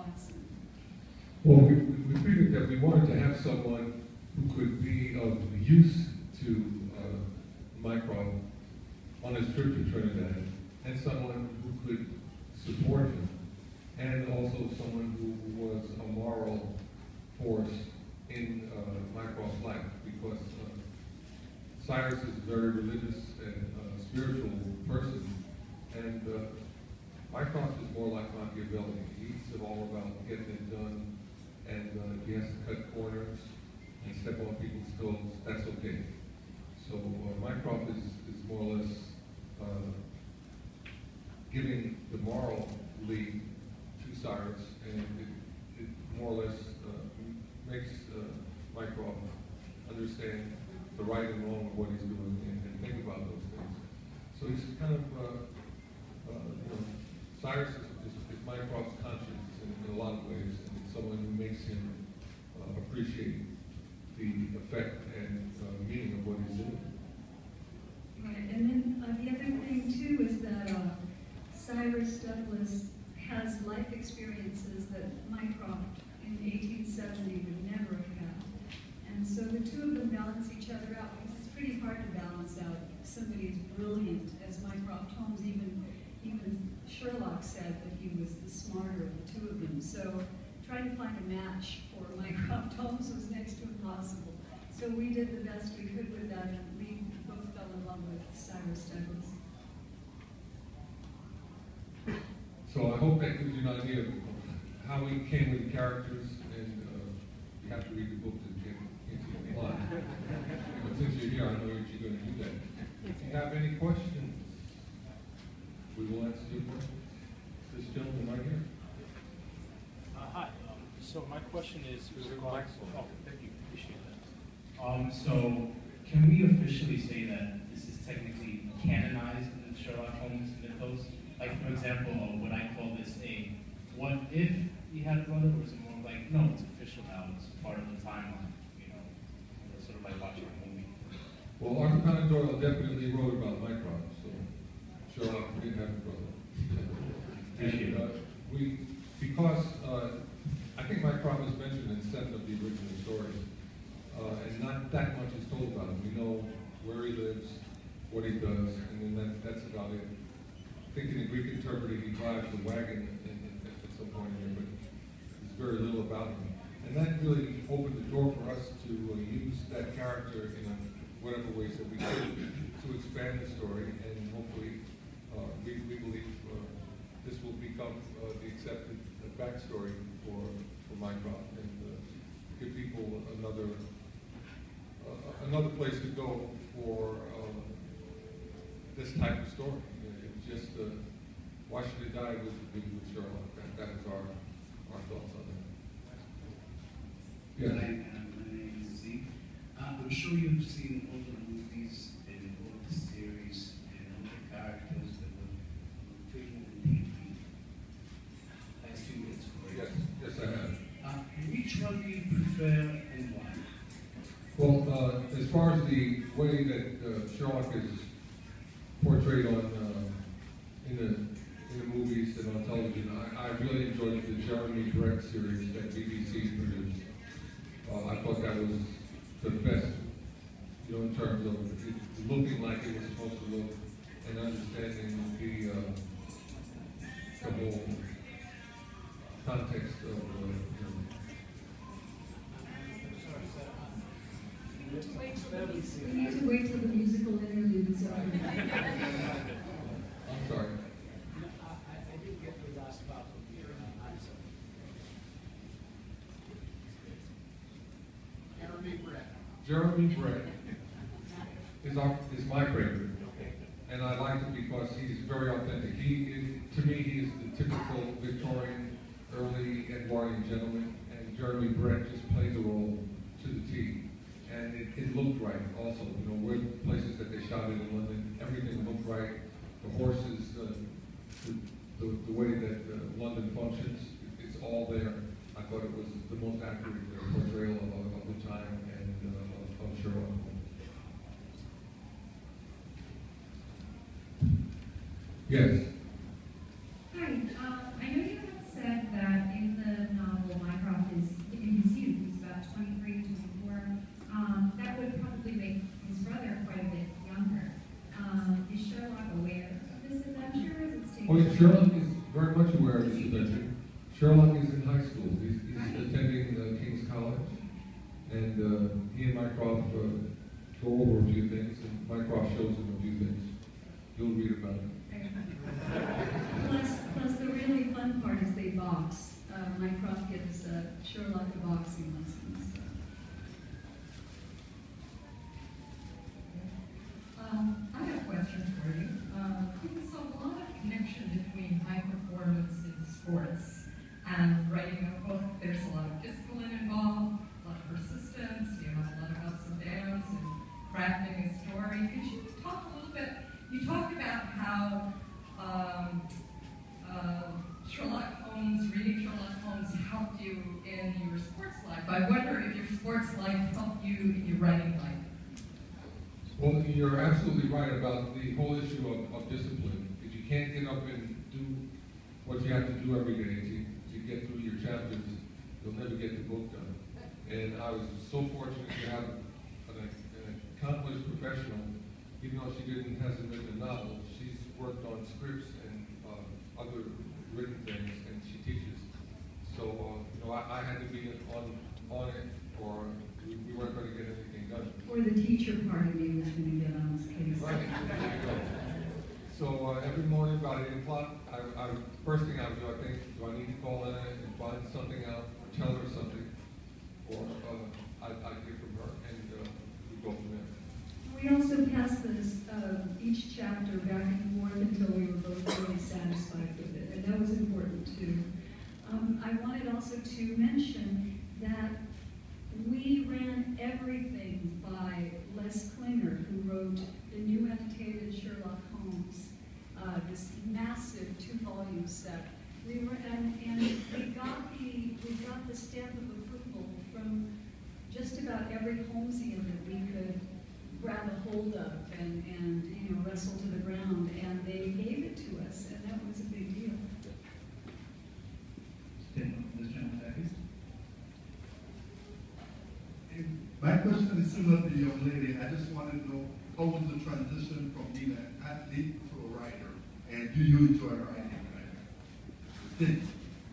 Watson? Well, we figured that we wanted to have someone who could be of use to Mycroft on his trip to Trinidad, and someone who could support him, and also someone who was a moral force in Mycroft's life, because Cyrus is a very religious and spiritual person, and Mycroft is more like Machiavelli. He's all about getting it done, and he has to cut corners and step on people's toes. That's okay. So Mycroft is more or less giving the moral lead to Cyrus, and it more or less makes Mycroft understand the right and wrong of what he's doing and think about those things. So he's kind of, Cyrus is Mycroft's conscience in a lot of ways, and it's someone who makes him appreciate the effect and meaning of what he's doing. Right, and then the other thing too is that Cyrus Douglas has life experiences that Mycroft in 1870 would never have had. And so the two of them balance each other out, because it's pretty hard to balance out somebody as brilliant as Mycroft Holmes. Even Sherlock said that he was the smarter of the two of them. So trying to find a match for Mycroft Holmes was next to impossible. So we did the best we could with that, and we both fell in love with Cyrus Douglas. So I hope that gives you an idea of how we came with the characters, and you have to read the book to get into the plot. But since you're here, I know that you're going to do that. If you have any questions, we will answer your questions. This gentleman right here. Hi. So my question is, oh, thank you, appreciate that. So can we officially say that this is technically canonized in the Sherlock Holmes mythos? Like, for example, would I call this a what if he had a brother, or is it more like, no, it's official now, it's part of the timeline, sort of like watching a movie? Well, Arthur Conan Doyle definitely wrote about Mycroft, so Sherlock didn't have a brother. Because I think Mycroft is mentioned in 7 of the original stories, and not that much is told about him. We know where he lives, what he does, and then that's about it. I think in the Greek interpreter he drives the wagon at some point in there, but there's very little about him. And that really opened the door for us to use that character in whatever ways that we could to expand the story, and hopefully we believe this will become the accepted backstory for Mycroft, and give people another place to go for this type of story. It's just why should it die with Sherlock? That is our thoughts on that. Yes. Hi, my name is Zeke. I'm sure you've seen all the movies and all the series and all the characters that were filmed in TV. I assume it's correct. Yes, I have. Which one do you prefer and why? Well, as far as the way that Sherlock is portrayed in the movies and on television, I really enjoyed the Jeremy Brett series that BBC produced. I thought that was the best, in terms of it looking like it was supposed to look, and understanding the whole context of We need to wait till the musical interlude is over. I'm sorry. I didn't get the last part of your answer. Jeremy Brett is my favorite, and I like it because he's very authentic. To me, he is the typical Victorian, early Edwardian gentleman, and Jeremy Brett just played the role to the T. And it looked right also. Where places that they shot it in London, everything looked right. The horses, the way that London functions, it's all there. I thought it was the most accurate portrayal of the time and of Sherlock. Yes. Hi. I know you had said that in the Sherlock is very much aware of this adventure. Sherlock is in high school. He's attending King's College, and he and Mycroft go over a few things, and Mycroft shows him a few things. You'll read about it. Plus the really fun part is they box. Mycroft gives Sherlock a boxing lessons. I have a question for you. We saw a lot of connection between high performance in sports and writing a book. There's a lot of discipline involved, a lot of persistence, you have a lot of ups and downs, and crafting a story. Could you talk a little bit? You talked about how reading Sherlock Holmes helped you in your sports life. I wonder if your sports life helped you in your writing life. Well, you're absolutely right about the whole issue of discipline. If you can't get up and do what you have to do every day to get through your chapters, you'll never get the book done. And I was so fortunate to have an accomplished professional, even though she hasn't written a novel, she's worked on scripts and other written things, and she teaches. So, I had to be on it, or we weren't going to get anything done. Or the teacher part of me was going to get on this case. Right, there you go. So every morning about 8 o'clock, first thing I would do, I think, do I need to call in and find something out, or tell her something, or I'd hear from her, and we go from there. We also passed this, each chapter back and forth until we were both really satisfied with it, and that was important too. I wanted also to mention that we ran everything by Les Klinger, who wrote the new annotated Sherlock Holmes, this massive 2-volume set. And we got the stamp of approval from just about every Holmesian that we could grab a hold of and wrestle to the ground, and they gave it to us, and that was a big deal. My question is similar to the young lady. I just want to know, how was the transition from being an athlete to a writer? And do you enjoy writing?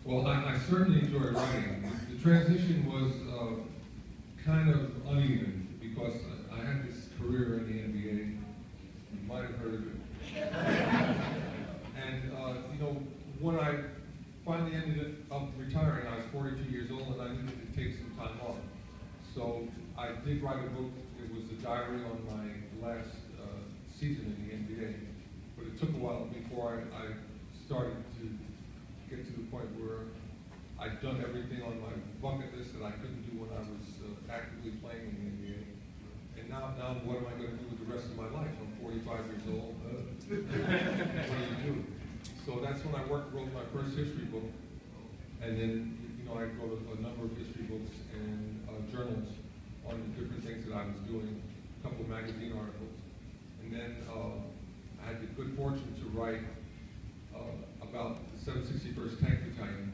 Well, I certainly enjoy writing. The transition was kind of uneven because I had this career in the NBA. You might have heard of it. And, when I finally ended up retiring, I was 42 years old, and I needed to take some time off. So I did write a book. It was a diary on my last season in the NBA. But it took a while before I started to get to the point where I'd done everything on my bucket list that I couldn't do when I was actively playing in the NBA. And now what am I going to do with the rest of my life? I'm 45 years old. What do you do? So that's when I wrote my first history book. And then, I wrote a number of history books and journals on different things that I was doing, a couple of magazine articles. And then I had the good fortune to write about the 761st Tank Battalion.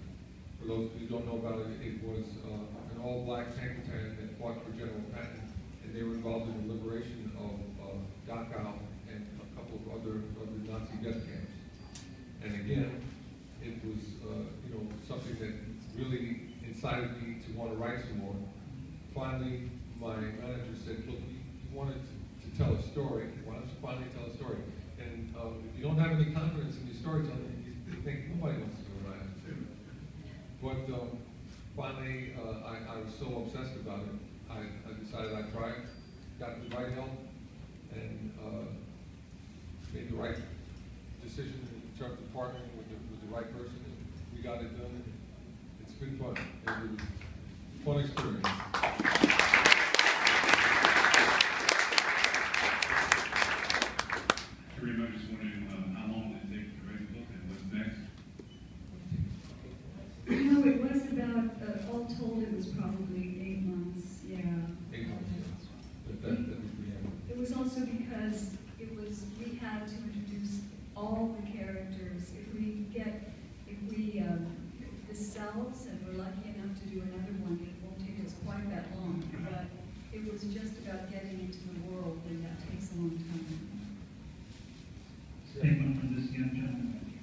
For those who don't know about it, it was an all-black tank battalion that fought for General Patton, and they were involved in the liberation of Dachau and a couple of other Nazi death camps. And again, it was something that really incited me to want to write some more. Finally, my manager said, look, you wanted to tell a story. Why don't you finally tell a story? And if you don't have any confidence in your storytelling, you think nobody wants to do what I have to do. But finally, I was so obsessed about it, I decided I'd try it, got the right help, and made the right decision in terms of partnering with the right person, and we got it done. And it's been fun. It was a fun experience. Kareem, I'm just wondering how long did it take to write the book and what's next? It was about, all told, it was probably 8 months, yeah. 8 months, yeah. It was also because we had to introduce all the characters. If this sells and we're lucky enough to do another one, it won't take us quite that long. But it was just about getting into the world, and that takes a long time. Statement from this young gentleman.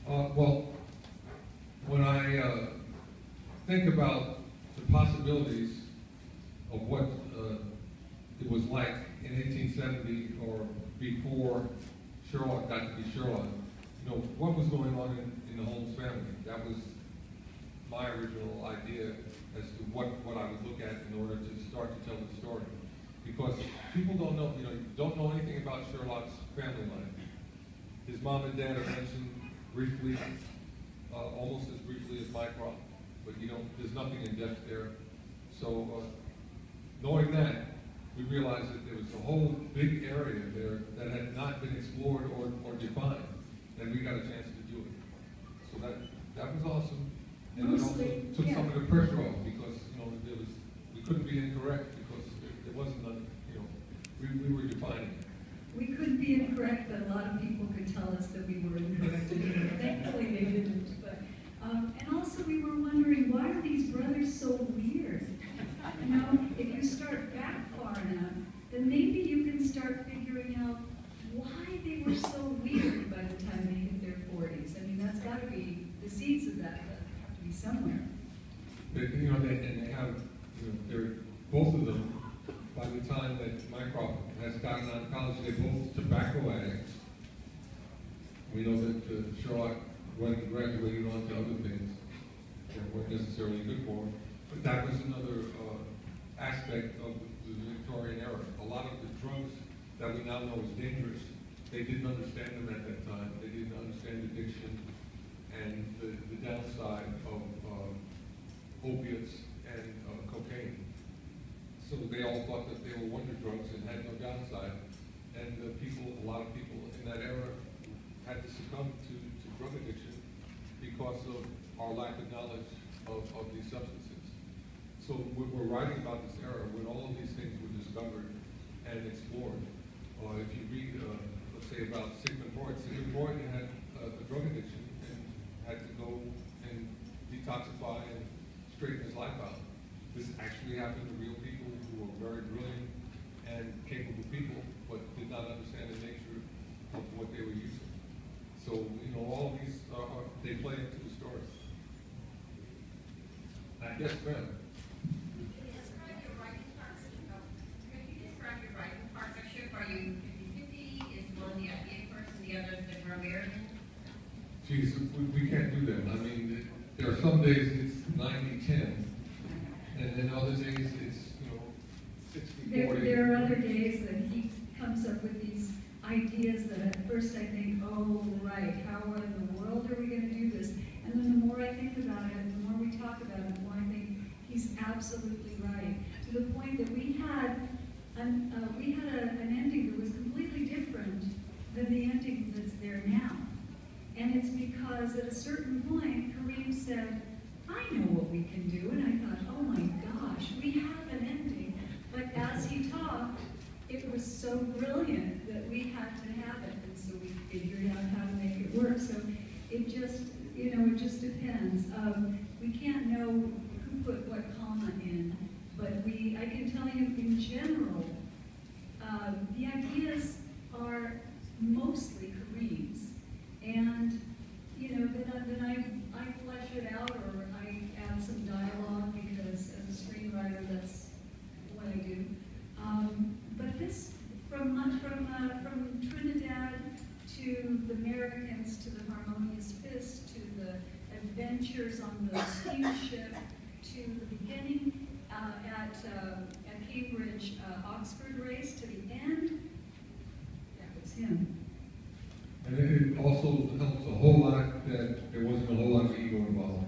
Well, when I think about the possibilities of what it was like in 1870 or before Sherlock got to be Sherlock, you know, what was going on in the Holmes family? That was my original idea as to what I would look at in order to start to tell the story. Because people don't know, don't know anything about Sherlock's family life. His mom and dad are mentioned briefly, almost as briefly as Mycroft, but there's nothing in depth there. So knowing that, we realized that there was a whole big area there that had not been explored or defined, and we got a chance to do it. So that was awesome, and it also took some of the pressure off because we couldn't be incorrect because there wasn't we were defining it. We couldn't be incorrect, but a lot of people could tell us that we were incorrect. Thankfully, they didn't. But and also, we were wondering, why are these brothers so weird? If you start back far enough, then maybe you can start figuring out why they were so weird by the time they hit their 40s. I mean, that's got to be the seeds of that have to be somewhere. They have, they're both of them. By the time that Mycroft has gotten out of college, they're both tobacco addicts. We know that Sherlock went and graduated on to other things that weren't necessarily good for him. But that was another aspect of the Victorian era. A lot of the drugs that we now know is dangerous, they didn't understand them at that time. They didn't understand addiction and the downside of opiates and cocaine. So they all thought that they were wonder drugs and had no downside. And a lot of people in that era had to succumb to drug addiction because of our lack of knowledge of these substances. So we're writing about this era when all of these things were discovered and explored. If you read, let's say, about Sigmund Freud had a drug addiction and had to go and detoxify and straighten his life out. This actually happened to real people who were very brilliant and capable people, but did not understand the nature of what they were using. So, all of these, they play into the story. Yes, ma'am. Can you describe your writing partnership? Are you 50-50? Is one the idea person, the other the grammarian? Geez, we can't do that. I mean, there are some days it's 90-10. And then other days it's, 60-40. There are other days that he comes up with these ideas that at first I think, oh, right, how in the world are we going to do this? And then the more I think about it, and the more we talk about it, the more I think he's absolutely right. To the point that we had an ending that was completely different than the ending that's there now. And it's because at a certain point, Kareem said, I know what we can do. And I thought, oh my gosh, we have an ending. But as he talked, it was so brilliant that we had to have it. And so we figured out how to make it work. So it just, it just depends. We can't know who put what comma in, but I can tell you in general, the ideas are mostly Kareem's. And, then I flesh it out or I add some dialogue because as a screenwriter, that's what I do. But this, from Trinidad to the Americans, to the Harmonious Fist, to the adventures on the steamship, to the beginning at Cambridge, Oxford race, to the end, that was him. And it also helps a whole lot that there wasn't a whole lot of ego involved.